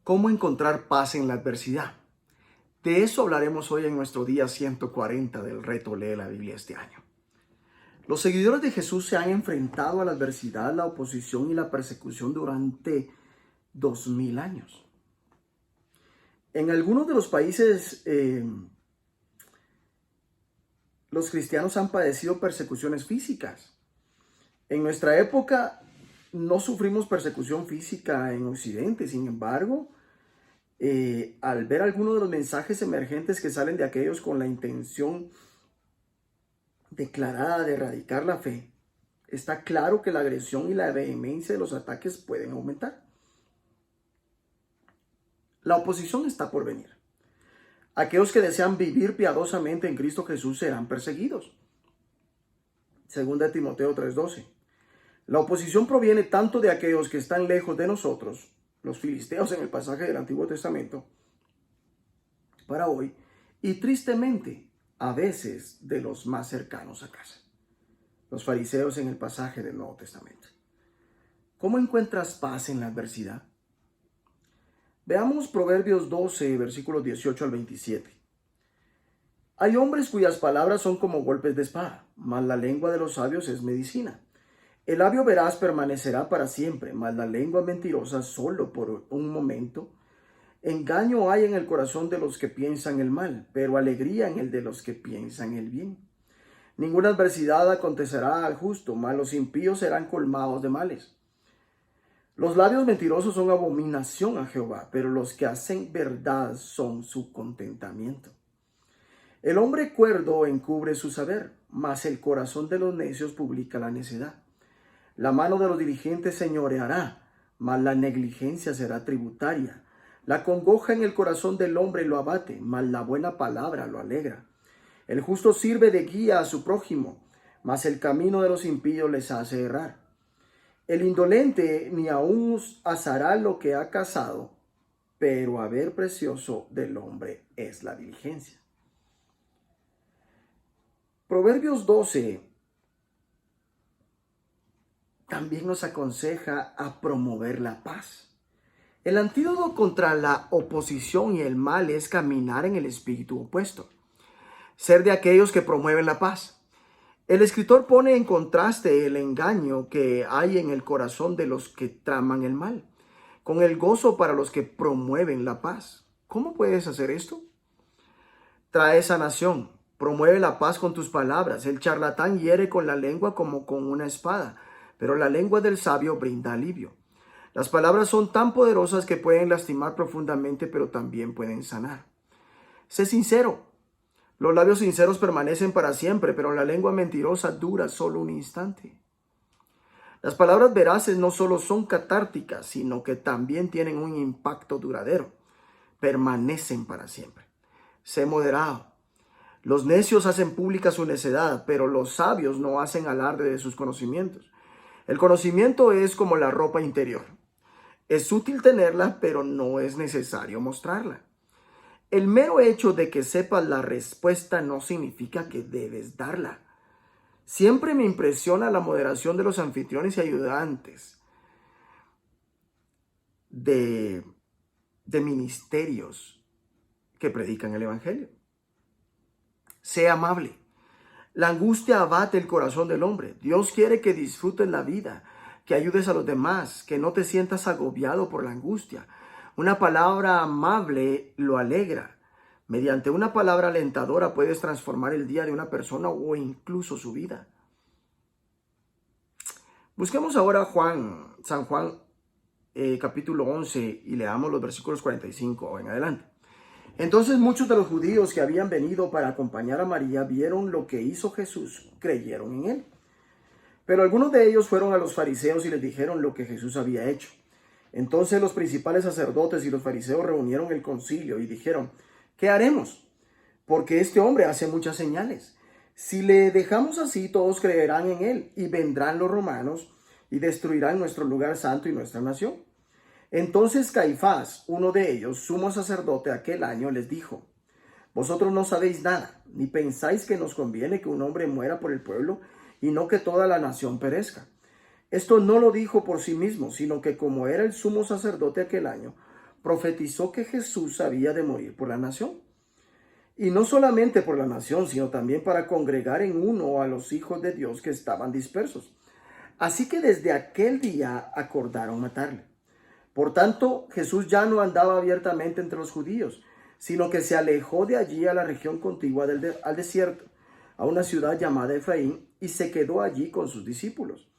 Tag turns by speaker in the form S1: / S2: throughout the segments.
S1: ¿Cómo encontrar paz en la adversidad? De eso hablaremos hoy en nuestro día 140 del reto Lee la Biblia este año. Los seguidores de Jesús se han enfrentado a la adversidad, la oposición y la persecución durante 2000 años. En algunos de los países, los cristianos han padecido persecuciones físicas. En nuestra época no sufrimos persecución física en Occidente, sin embargo, al ver algunos de los mensajes emergentes que salen de aquellos con la intención declarada de erradicar la fe, está claro que la agresión y la vehemencia de los ataques pueden aumentar. La oposición está por venir. Aquellos que desean vivir piadosamente en Cristo Jesús serán perseguidos. 2 Timoteo 3:12. La oposición proviene tanto de aquellos que están lejos de nosotros, los filisteos en el pasaje del Antiguo Testamento, para hoy, y tristemente, a veces de los más cercanos a casa, los fariseos en el pasaje del Nuevo Testamento. ¿Cómo encuentras paz en la adversidad? Veamos Proverbios 12, versículos 18 al 27. Hay hombres cuyas palabras son como golpes de espada, mas la lengua de los sabios es medicina. El labio veraz permanecerá para siempre, mas la lengua mentirosa solo por un momento. Engaño hay en el corazón de los que piensan el mal, pero alegría en el de los que piensan el bien. Ninguna adversidad acontecerá al justo, mas los impíos serán colmados de males. Los labios mentirosos son abominación a Jehová, pero los que hacen verdad son su contentamiento. El hombre cuerdo encubre su saber, mas el corazón de los necios publica la necedad. La mano de los diligentes señoreará, mas la negligencia será tributaria. La congoja en el corazón del hombre lo abate, mas la buena palabra lo alegra. El justo sirve de guía a su prójimo, mas el camino de los impíos les hace errar. El indolente ni aun asará lo que ha cazado, pero haber precioso del hombre es la diligencia. Proverbios 12 también nos aconseja a promover la paz. El antídoto contra la oposición y el mal es caminar en el espíritu opuesto, ser de aquellos que promueven la paz. El escritor pone en contraste el engaño que hay en el corazón de los que traman el mal, con el gozo para los que promueven la paz. ¿Cómo puedes hacer esto? Trae sanación, promueve la paz con tus palabras. El charlatán hiere con la lengua como con una espada, pero la lengua del sabio brinda alivio. Las palabras son tan poderosas que pueden lastimar profundamente, pero también pueden sanar. Sé sincero. Los labios sinceros permanecen para siempre, pero la lengua mentirosa dura solo un instante. Las palabras veraces no solo son catárticas, sino que también tienen un impacto duradero. Permanecen para siempre. Sé moderado. Los necios hacen pública su necedad, pero los sabios no hacen alarde de sus conocimientos. El conocimiento es como la ropa interior. Es útil tenerla, pero no es necesario mostrarla. El mero hecho de que sepas la respuesta no significa que debes darla. Siempre me impresiona la moderación de los anfitriones y ayudantes de ministerios que predican el evangelio. Sé amable. La angustia abate el corazón del hombre. Dios quiere que disfrutes la vida, que ayudes a los demás, que no te sientas agobiado por la angustia. Una palabra amable lo alegra. Mediante una palabra alentadora puedes transformar el día de una persona o incluso su vida. Busquemos ahora San Juan capítulo 11 y leamos los versículos 45 en adelante. Entonces muchos de los judíos que habían venido para acompañar a María vieron lo que hizo Jesús, creyeron en él. Pero algunos de ellos fueron a los fariseos y les dijeron lo que Jesús había hecho. Entonces los principales sacerdotes y los fariseos reunieron el concilio y dijeron: ¿qué haremos? Porque este hombre hace muchas señales. Si le dejamos así, todos creerán en él, y vendrán los romanos y destruirán nuestro lugar santo y nuestra nación. Entonces Caifás, uno de ellos, sumo sacerdote aquel año, les dijo: vosotros no sabéis nada, ni pensáis que nos conviene que un hombre muera por el pueblo y no que toda la nación perezca. Esto no lo dijo por sí mismo, sino que como era el sumo sacerdote aquel año, profetizó que Jesús había de morir por la nación. Y no solamente por la nación, sino también para congregar en uno a los hijos de Dios que estaban dispersos. Así que desde aquel día acordaron matarle. Por tanto, Jesús ya no andaba abiertamente entre los judíos, sino que se alejó de allí a la región contigua al desierto, a una ciudad llamada Efraín, y se quedó allí con sus discípulos.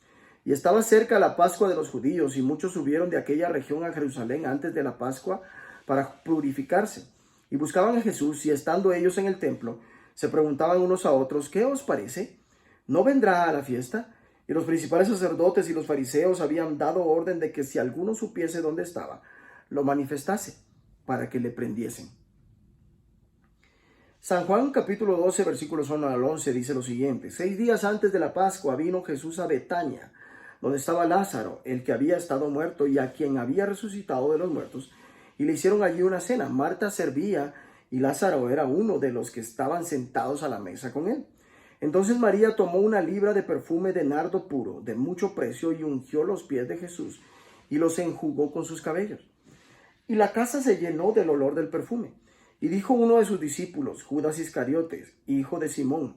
S1: Y estaba cerca la Pascua de los judíos, y muchos subieron de aquella región a Jerusalén antes de la Pascua para purificarse. Y buscaban a Jesús, y estando ellos en el templo, se preguntaban unos a otros: ¿qué os parece? ¿No vendrá a la fiesta? Y los principales sacerdotes y los fariseos habían dado orden de que si alguno supiese dónde estaba, lo manifestase, para que le prendiesen. San Juan capítulo 12, versículos 1 al 11 dice lo siguiente: 6 días antes de la Pascua vino Jesús a Betania, donde estaba Lázaro, el que había estado muerto y a quien había resucitado de los muertos, y le hicieron allí una cena. Marta servía y Lázaro era uno de los que estaban sentados a la mesa con él. Entonces María tomó una libra de perfume de nardo puro, de mucho precio, y ungió los pies de Jesús y los enjugó con sus cabellos. Y la casa se llenó del olor del perfume. Y dijo uno de sus discípulos, Judas Iscariotes, hijo de Simón,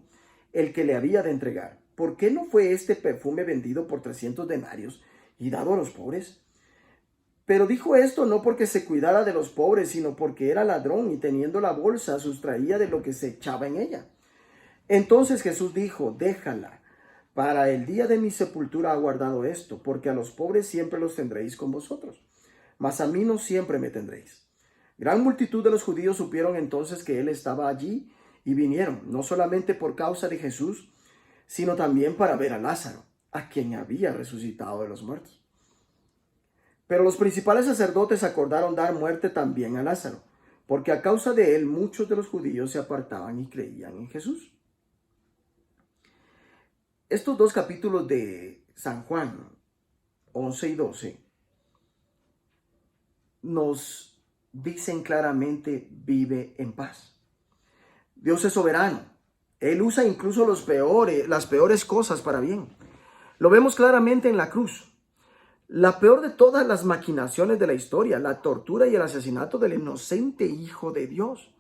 S1: el que le había de entregar: ¿por qué no fue este perfume vendido por 300 denarios y dado a los pobres? Pero dijo esto no porque se cuidara de los pobres, sino porque era ladrón y teniendo la bolsa sustraía de lo que se echaba en ella. Entonces Jesús dijo: déjala, para el día de mi sepultura ha guardado esto, porque a los pobres siempre los tendréis con vosotros, mas a mí no siempre me tendréis. Gran multitud de los judíos supieron entonces que él estaba allí y vinieron, no solamente por causa de Jesús, sino también para ver a Lázaro, a quien había resucitado de los muertos. Pero los principales sacerdotes acordaron dar muerte también a Lázaro, porque a causa de él muchos de los judíos se apartaban y creían en Jesús. Estos dos capítulos de San Juan, 11 y 12, nos dicen claramente: vive en paz. Dios es soberano. Él usa incluso las peores cosas para bien. Lo vemos claramente en la cruz. La peor de todas las maquinaciones de la historia, la tortura y el asesinato del inocente Hijo de Dios,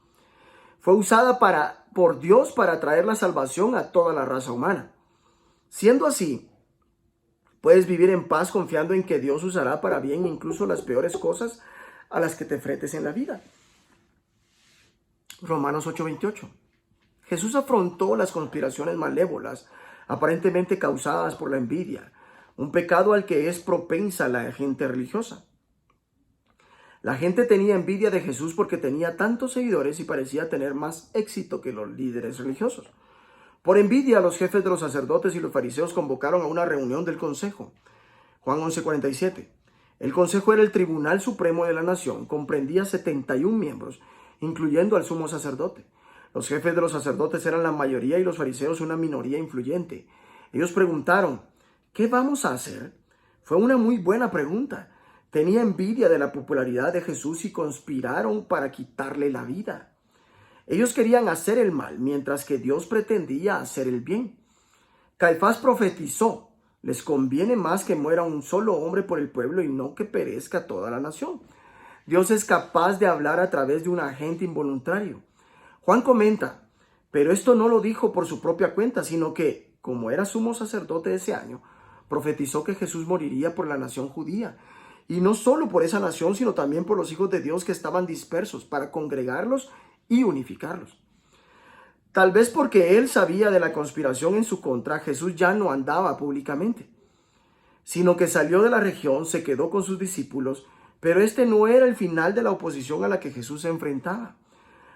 S1: fue usada por Dios para traer la salvación a toda la raza humana. Siendo así, puedes vivir en paz confiando en que Dios usará para bien incluso las peores cosas a las que te enfrentes en la vida. Romanos 8:28. Jesús afrontó las conspiraciones malévolas aparentemente causadas por la envidia, un pecado al que es propensa la gente religiosa. La gente tenía envidia de Jesús porque tenía tantos seguidores y parecía tener más éxito que los líderes religiosos. Por envidia, los jefes de los sacerdotes y los fariseos convocaron a una reunión del consejo. Juan 11:47. El consejo era el tribunal supremo de la nación, comprendía 71 miembros, incluyendo al sumo sacerdote. Los jefes de los sacerdotes eran la mayoría y los fariseos una minoría influyente. Ellos preguntaron: ¿qué vamos a hacer? Fue una muy buena pregunta. Tenía envidia de la popularidad de Jesús y conspiraron para quitarle la vida. Ellos querían hacer el mal, mientras que Dios pretendía hacer el bien. Caifás profetizó: les conviene más que muera un solo hombre por el pueblo y no que perezca toda la nación. Dios es capaz de hablar a través de un agente involuntario. Juan comenta: pero esto no lo dijo por su propia cuenta, sino que, como era sumo sacerdote ese año, profetizó que Jesús moriría por la nación judía. Y no solo por esa nación, sino también por los hijos de Dios que estaban dispersos, para congregarlos y unificarlos. Tal vez porque él sabía de la conspiración en su contra, Jesús ya no andaba públicamente, sino que salió de la región, se quedó con sus discípulos, pero este no era el final de la oposición a la que Jesús se enfrentaba.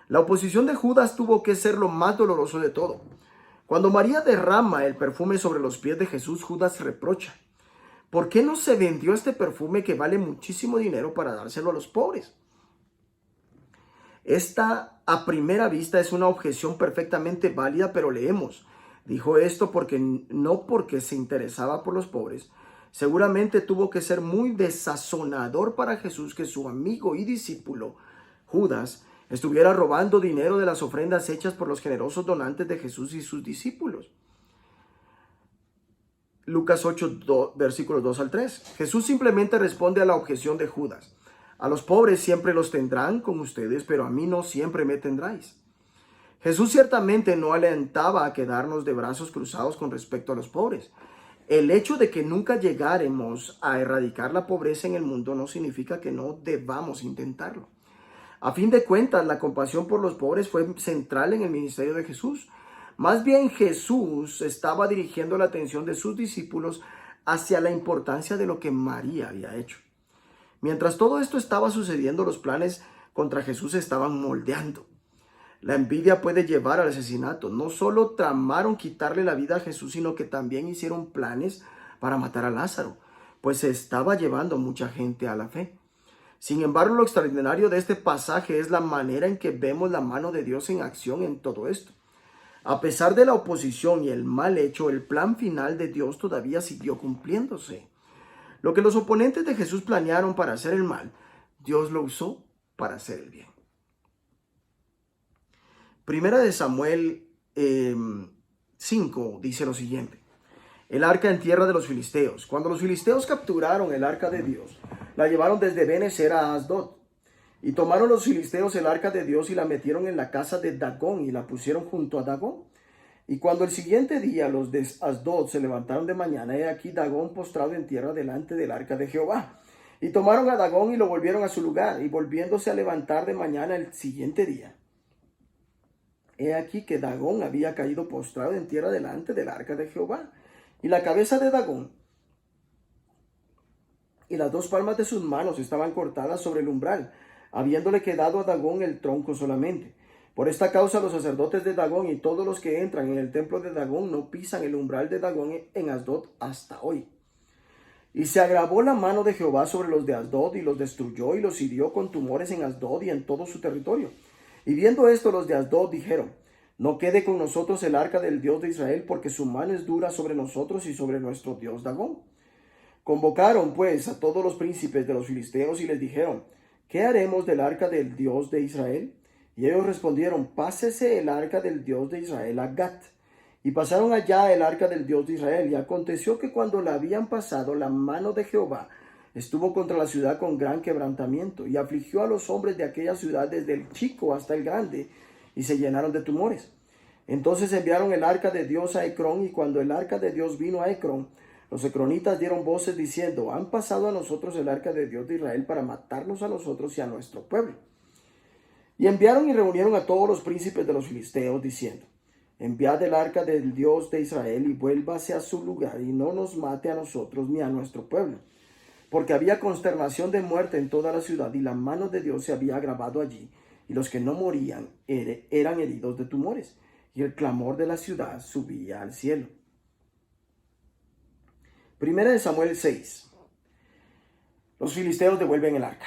S1: La oposición de Judas tuvo que ser lo más doloroso de todo. Cuando María derrama el perfume sobre los pies de Jesús, Judas reprocha: ¿por qué no se vendió este perfume que vale muchísimo dinero para dárselo a los pobres? Esta, a primera vista, es una objeción perfectamente válida, pero leemos: dijo esto no porque se interesaba por los pobres. Seguramente tuvo que ser muy desazonador para Jesús que su amigo y discípulo, Judas, estuviera robando dinero de las ofrendas hechas por los generosos donantes de Jesús y sus discípulos. Lucas 8, versículos 2 al 3. Jesús simplemente responde a la objeción de Judas: A los pobres siempre los tendrán con ustedes, pero a mí no siempre me tendráis. Jesús ciertamente no alentaba a quedarnos de brazos cruzados con respecto a los pobres. El hecho de que nunca llegáramos a erradicar la pobreza en el mundo no significa que no debamos intentarlo. A fin de cuentas, la compasión por los pobres fue central en el ministerio de Jesús. Más bien, Jesús estaba dirigiendo la atención de sus discípulos hacia la importancia de lo que María había hecho. Mientras todo esto estaba sucediendo, los planes contra Jesús se estaban moldeando. La envidia puede llevar al asesinato. No solo tramaron quitarle la vida a Jesús, sino que también hicieron planes para matar a Lázaro, pues se estaba llevando mucha gente a la fe. Sin embargo, lo extraordinario de este pasaje es la manera en que vemos la mano de Dios en acción en todo esto. A pesar de la oposición y el mal hecho, el plan final de Dios todavía siguió cumpliéndose. Lo que los oponentes de Jesús planearon para hacer el mal, Dios lo usó para hacer el bien. Primera de Samuel 5 dice lo siguiente. El arca en tierra de los filisteos. Cuando los filisteos capturaron el arca de Dios, la llevaron desde Ben-Ezer a Asdod. Y tomaron los filisteos el arca de Dios y la metieron en la casa de Dagón y la pusieron junto a Dagón. Y cuando el siguiente día los de Asdod se levantaron de mañana, he aquí Dagón postrado en tierra delante del arca de Jehová. Y tomaron a Dagón y lo volvieron a su lugar, y volviéndose a levantar de mañana el siguiente día, he aquí que Dagón había caído postrado en tierra delante del arca de Jehová. Y la cabeza de Dagón y las dos palmas de sus manos estaban cortadas sobre el umbral, habiéndole quedado a Dagón el tronco solamente. Por esta causa los sacerdotes de Dagón y todos los que entran en el templo de Dagón no pisan el umbral de Dagón en Asdod hasta hoy. Y se agravó la mano de Jehová sobre los de Asdod y los destruyó y los hirió con tumores en Asdod y en todo su territorio. Y viendo esto, los de Asdod dijeron, no quede con nosotros el arca del Dios de Israel, porque su mano es dura sobre nosotros y sobre nuestro Dios Dagón. Convocaron pues a todos los príncipes de los filisteos y les dijeron, ¿qué haremos del arca del Dios de Israel? Y ellos respondieron, pásese el arca del Dios de Israel a Gat. Y pasaron allá el arca del Dios de Israel. Y aconteció que cuando la habían pasado, la mano de Jehová estuvo contra la ciudad con gran quebrantamiento, y afligió a los hombres de aquella ciudad desde el chico hasta el grande, y se llenaron de tumores. Entonces enviaron el arca de Dios a Ecrón, y cuando el arca de Dios vino a Ecrón, los ecronitas dieron voces diciendo, han pasado a nosotros el arca de Dios de Israel para matarnos a nosotros y a nuestro pueblo. Y enviaron y reunieron a todos los príncipes de los filisteos, diciendo, enviad el arca del Dios de Israel y vuélvase a su lugar, y no nos mate a nosotros ni a nuestro pueblo. Porque había consternación de muerte en toda la ciudad, y la mano de Dios se había agravado allí, y los que no morían eran heridos de tumores, y el clamor de la ciudad subía al cielo. Primera de Samuel 6. Los filisteos devuelven el arca.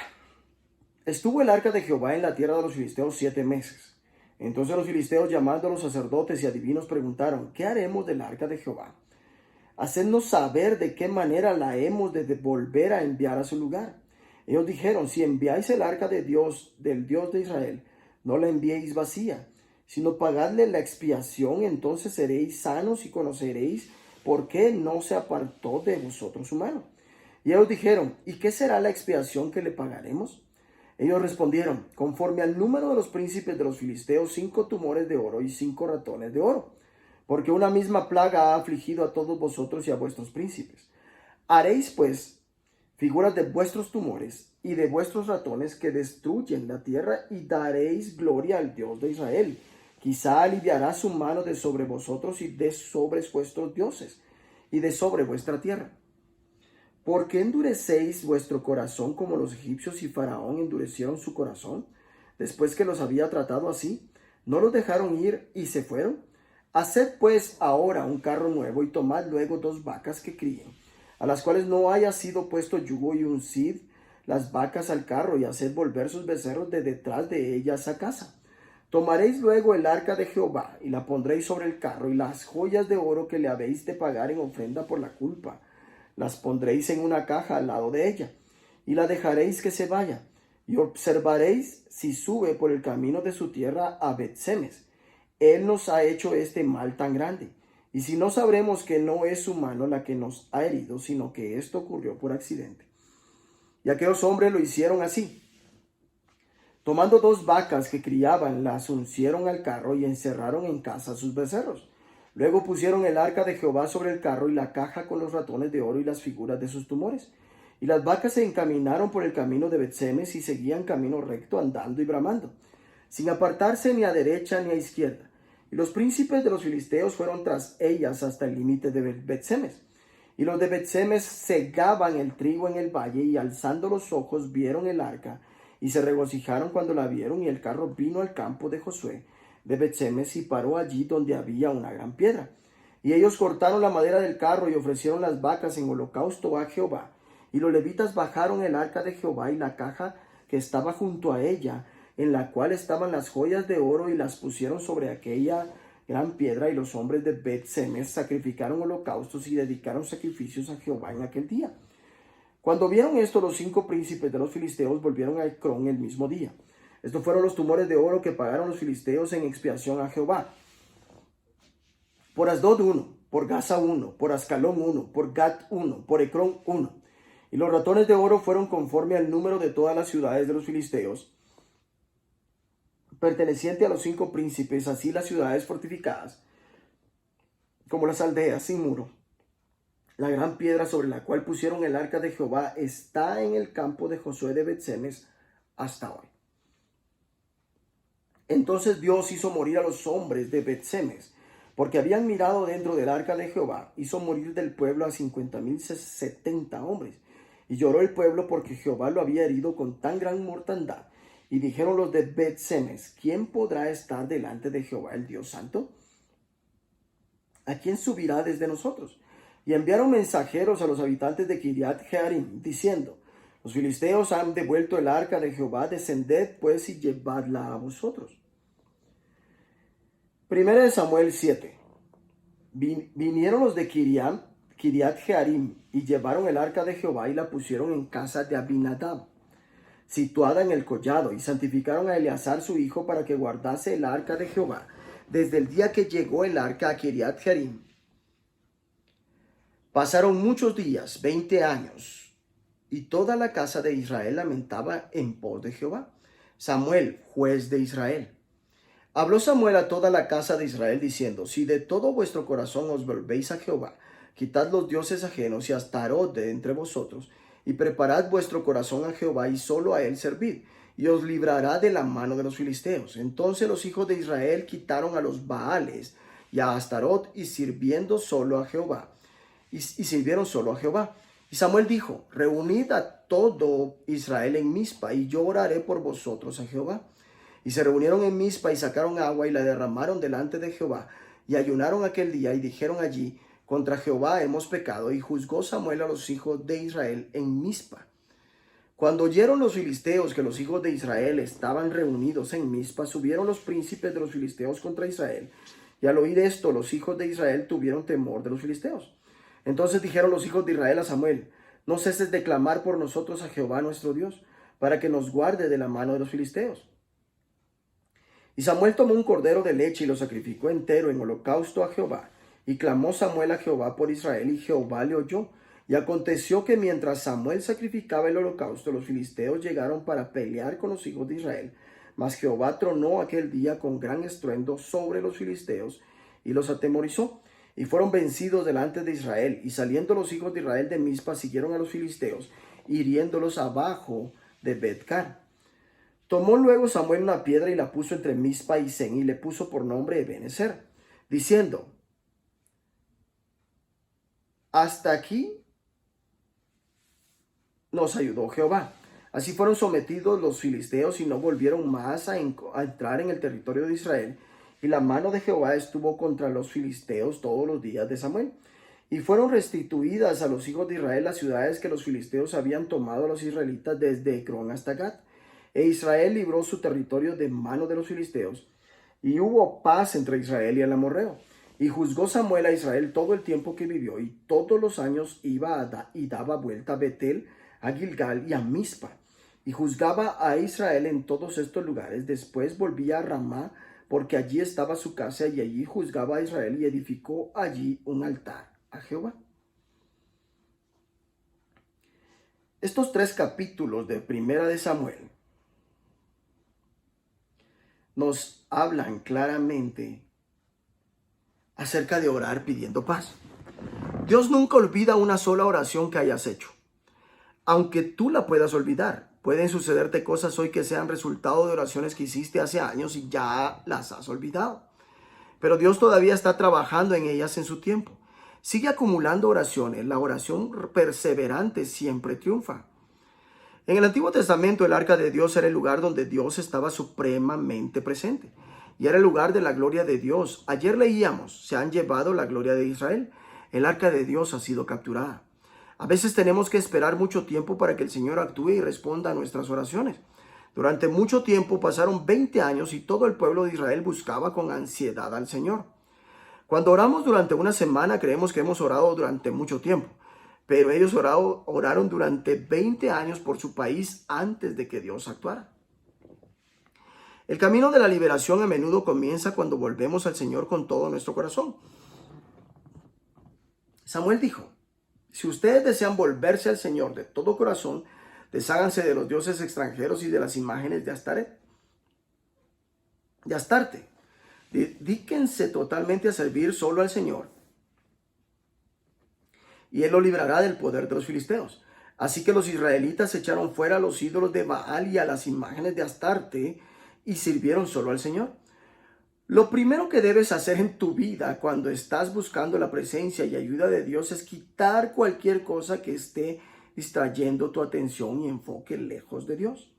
S1: Estuvo el arca de Jehová en la tierra de los filisteos 7 meses. Entonces los filisteos, llamando a los sacerdotes y adivinos, preguntaron, ¿qué haremos del arca de Jehová? Hacednos saber de qué manera la hemos de volver a enviar a su lugar. Ellos dijeron, si enviáis el arca de Dios, del Dios de Israel, no la enviéis vacía, sino pagadle la expiación, entonces seréis sanos y conoceréis por qué no se apartó de vosotros su mano. Y ellos dijeron, ¿y qué será la expiación que le pagaremos? Ellos respondieron, conforme al número de los príncipes de los filisteos, 5 tumores de oro y 5 ratones de oro, porque una misma plaga ha afligido a todos vosotros y a vuestros príncipes. Haréis pues figuras de vuestros tumores y de vuestros ratones que destruyen la tierra, y daréis gloria al Dios de Israel. Quizá aliviará su mano de sobre vosotros y de sobre vuestros dioses y de sobre vuestra tierra. ¿Por qué endurecéis vuestro corazón como los egipcios y Faraón endurecieron su corazón? Después que los había tratado así, ¿no los dejaron ir y se fueron? Haced pues ahora un carro nuevo y tomad luego 2 vacas que críen, a las cuales no haya sido puesto yugo, y uncid las vacas al carro y haced volver sus becerros de detrás de ellas a casa. Tomaréis luego el arca de Jehová y la pondréis sobre el carro, y las joyas de oro que le habéis de pagar en ofrenda por la culpa las pondréis en una caja al lado de ella, y la dejaréis que se vaya, y observaréis si sube por el camino de su tierra a Bet-Semes. Él nos ha hecho este mal tan grande, y si no, sabremos que no es su mano la que nos ha herido, sino que esto ocurrió por accidente. Y aquellos hombres lo hicieron así. Tomando 2 vacas que criaban, las uncieron al carro y encerraron en casa sus becerros. Luego pusieron el arca de Jehová sobre el carro y la caja con los ratones de oro y las figuras de sus tumores. Y las vacas se encaminaron por el camino de Bet-Semes y seguían camino recto, andando y bramando, sin apartarse ni a derecha ni a izquierda. Y los príncipes de los filisteos fueron tras ellas hasta el límite de Bet-Semes. Y los de Bet-Semes segaban el trigo en el valle, y alzando los ojos vieron el arca, y se regocijaron cuando la vieron. Y el carro vino al campo de Josué de Bet-Semes y paró allí donde había una gran piedra. Y ellos cortaron la madera del carro y ofrecieron las vacas en holocausto a Jehová. Y los levitas bajaron el arca de Jehová y la caja que estaba junto a ella, en la cual estaban las joyas de oro, y las pusieron sobre aquella gran piedra. Y los hombres de Bet-Semes sacrificaron holocaustos y dedicaron sacrificios a Jehová en aquel día. Cuando vieron esto, los 5 príncipes de los filisteos volvieron a Ecrón el mismo día. Estos fueron los tumores de oro que pagaron los filisteos en expiación a Jehová: por Asdod 1, por Gaza 1, por Ascalón 1, por Gat 1, por Ecrón 1. Y los ratones de oro fueron conforme al número de todas las ciudades de los filisteos, perteneciente a los 5 príncipes, así las ciudades fortificadas, como las aldeas sin muro. La gran piedra sobre la cual pusieron el arca de Jehová está en el campo de Josué de Bet-Semes hasta hoy. Entonces Dios hizo morir a los hombres de Bet-Semes, porque habían mirado dentro del arca de Jehová. Hizo morir del pueblo a 50,070 hombres. Y lloró el pueblo porque Jehová lo había herido con tan gran mortandad. Y dijeron los de Bet-Semes: ¿quién podrá estar delante de Jehová el Dios Santo? ¿A quién subirá desde nosotros? Y enviaron mensajeros a los habitantes de Kiriat Jearim, diciendo: los filisteos han devuelto el arca de Jehová, descended pues y llevadla a vosotros. Primera de Samuel 7. Vinieron los de Kiriat Jearim y llevaron el arca de Jehová y la pusieron en casa de Abinadab, situada en el collado, y santificaron a Eleazar su hijo para que guardase el arca de Jehová desde el día que llegó el arca a Kiriat Jearim. Pasaron muchos días, 20 años, y toda la casa de Israel lamentaba en pos de Jehová. Samuel, juez de Israel. Habló Samuel a toda la casa de Israel diciendo: si de todo vuestro corazón os volvéis a Jehová, quitad los dioses ajenos y a Astarot de entre vosotros, y preparad vuestro corazón a Jehová, y solo a él servid, y os librará de la mano de los filisteos. Entonces los hijos de Israel quitaron a los Baales y a Astarot, y sirvieron solo a Jehová. Y Samuel dijo: reunid a todo Israel en Mizpa, y yo oraré por vosotros a Jehová. Y se reunieron en Mizpa y sacaron agua y la derramaron delante de Jehová, y ayunaron aquel día y dijeron allí: contra Jehová hemos pecado. Y juzgó Samuel a los hijos de Israel en Mizpa. Cuando oyeron los filisteos que los hijos de Israel estaban reunidos en Mizpa, subieron los príncipes de los filisteos contra Israel. Y al oír esto, los hijos de Israel tuvieron temor de los filisteos. Entonces dijeron los hijos de Israel a Samuel: no ceses de clamar por nosotros a Jehová nuestro Dios, para que nos guarde de la mano de los filisteos. Y Samuel tomó un cordero de leche y lo sacrificó entero en holocausto a Jehová. Y clamó Samuel a Jehová por Israel, y Jehová le oyó. Y aconteció que mientras Samuel sacrificaba el holocausto, los filisteos llegaron para pelear con los hijos de Israel. Mas Jehová tronó aquel día con gran estruendo sobre los filisteos y los atemorizó, y fueron vencidos delante de Israel. Y saliendo los hijos de Israel de Mizpa, siguieron a los filisteos, hiriéndolos abajo de Bet-Car. Tomó luego Samuel una piedra y la puso entre Mizpa y Sen, y le puso por nombre Ebenezer, diciendo: hasta aquí nos ayudó Jehová. Así fueron sometidos los filisteos y no volvieron más a entrar en el territorio de Israel. Y la mano de Jehová estuvo contra los filisteos todos los días de Samuel. Y fueron restituidas a los hijos de Israel las ciudades que los filisteos habían tomado a los israelitas desde Ecrón hasta Gat. E Israel libró su territorio de mano de los filisteos. Y hubo paz entre Israel y el amorreo. Y juzgó Samuel a Israel todo el tiempo que vivió, y todos los años iba y daba vuelta a Betel, a Gilgal y a Mizpa. Y juzgaba a Israel en todos estos lugares. Después volvía a Ramá, porque allí estaba su casa, y allí juzgaba a Israel, y edificó allí un altar a Jehová. Estos 3 capítulos de Primera de Samuel nos hablan claramente acerca de orar pidiendo paz. Dios nunca olvida una sola oración que hayas hecho. Aunque tú la puedas olvidar, pueden sucederte cosas hoy que sean resultado de oraciones que hiciste hace años y ya las has olvidado. Pero Dios todavía está trabajando en ellas en su tiempo. Sigue acumulando oraciones. La oración perseverante siempre triunfa. En el Antiguo Testamento, el arca de Dios era el lugar donde Dios estaba supremamente presente. Y era el lugar de la gloria de Dios. Ayer leíamos, se han llevado la gloria de Israel. El arca de Dios ha sido capturada. A veces tenemos que esperar mucho tiempo para que el Señor actúe y responda a nuestras oraciones. Durante mucho tiempo pasaron 20 años y todo el pueblo de Israel buscaba con ansiedad al Señor. Cuando oramos durante una semana creemos que hemos orado durante mucho tiempo, pero ellos oraron durante 20 años por su país antes de que Dios actuara. El camino de la liberación a menudo comienza cuando volvemos al Señor con todo nuestro corazón. Samuel dijo: si ustedes desean volverse al Señor de todo corazón, desháganse de los dioses extranjeros y de las imágenes de Astarte. Dedíquense totalmente a servir solo al Señor, y Él lo librará del poder de los filisteos. Así que los israelitas echaron fuera a los ídolos de Baal y a las imágenes de Astarte y sirvieron solo al Señor. Lo primero que debes hacer en tu vida cuando estás buscando la presencia y ayuda de Dios es quitar cualquier cosa que esté distrayendo tu atención y enfoque lejos de Dios.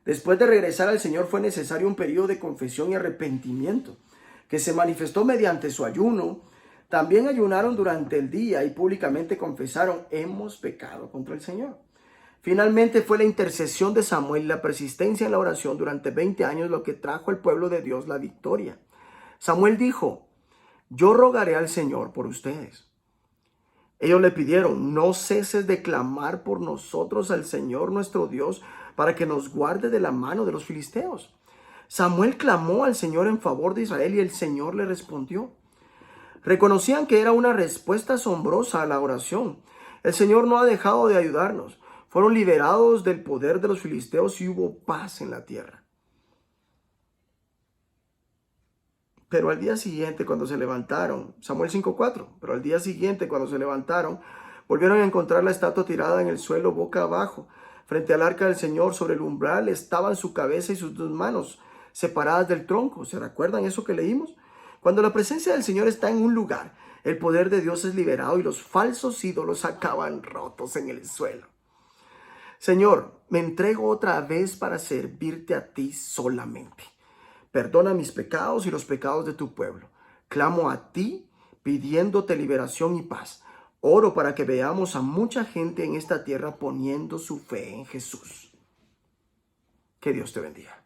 S1: Después de regresar al Señor fue necesario un periodo de confesión y arrepentimiento que se manifestó mediante su ayuno. También ayunaron durante el día y públicamente confesaron: hemos pecado contra el Señor. Finalmente fue la intercesión de Samuel y la persistencia en la oración durante 20 años lo que trajo al pueblo de Dios la victoria. Samuel dijo: yo rogaré al Señor por ustedes. Ellos le pidieron: no ceses de clamar por nosotros al Señor nuestro Dios para que nos guarde de la mano de los filisteos. Samuel clamó al Señor en favor de Israel y el Señor le respondió. Reconocían que era una respuesta asombrosa a la oración. El Señor no ha dejado de ayudarnos. Fueron liberados del poder de los filisteos y hubo paz en la tierra. Pero al día siguiente, cuando se levantaron, Samuel 5:4, pero al día siguiente, cuando se levantaron, volvieron a encontrar la estatua tirada en el suelo boca abajo. Frente al arca del Señor, sobre el umbral, estaban su cabeza y sus 2 manos separadas del tronco. ¿Se recuerdan eso que leímos? Cuando la presencia del Señor está en un lugar, el poder de Dios es liberado y los falsos ídolos acaban rotos en el suelo. Señor, me entrego otra vez para servirte a ti solamente. Perdona mis pecados y los pecados de tu pueblo. Clamo a ti pidiéndote liberación y paz. Oro para que veamos a mucha gente en esta tierra poniendo su fe en Jesús. Que Dios te bendiga.